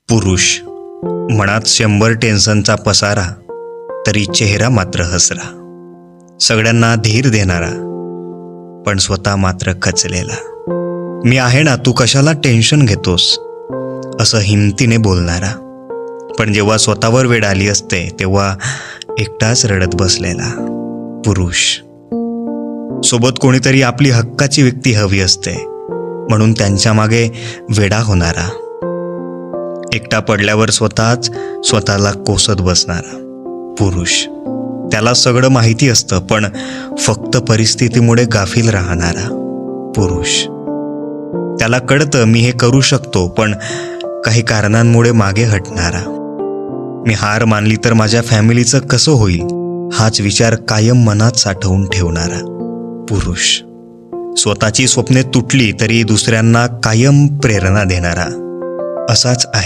पुरुष, मनात 100 टेन्शनचा पसारा, तरी चेहरा मात्र हसरा. सगळ्यांना धीर देणारा, पण स्वतः मात्र खचलेला. मी आहे ना, तू कशाला टेन्शन घेतोस, असं हिमतीने बोलणारा. पण जेव्हा स्वतःवर वेळ आली असते तेव्हा एकटाच रडत बसलेला. पुरुष, सोबत कोणीतरी आपली हक्काची व्यक्ती हवी असते, म्हणून त्यांच्या मागे वेडा होणारा. एकटा पडल्यावर स्वतःला कोसत बसणारा. पुरुष, त्याला सगळं माहिती असतं, पण फक्त परिस्थितीमुळे गाफील राहणारा. पुरुष, त्याला कळतं मी हे करू शकतो, पण काही कारणांमुळे मागे हटणारा. मी हार मानली तर माझ्या फॅमिलीचं कसं होईल, हाच विचार कायम मनात साठवून ठेवणारा. पुरुष, स्वतःची स्वप्ने तुटली तरी दुसऱ्यांना कायम प्रेरणा देणारा. असाच आहे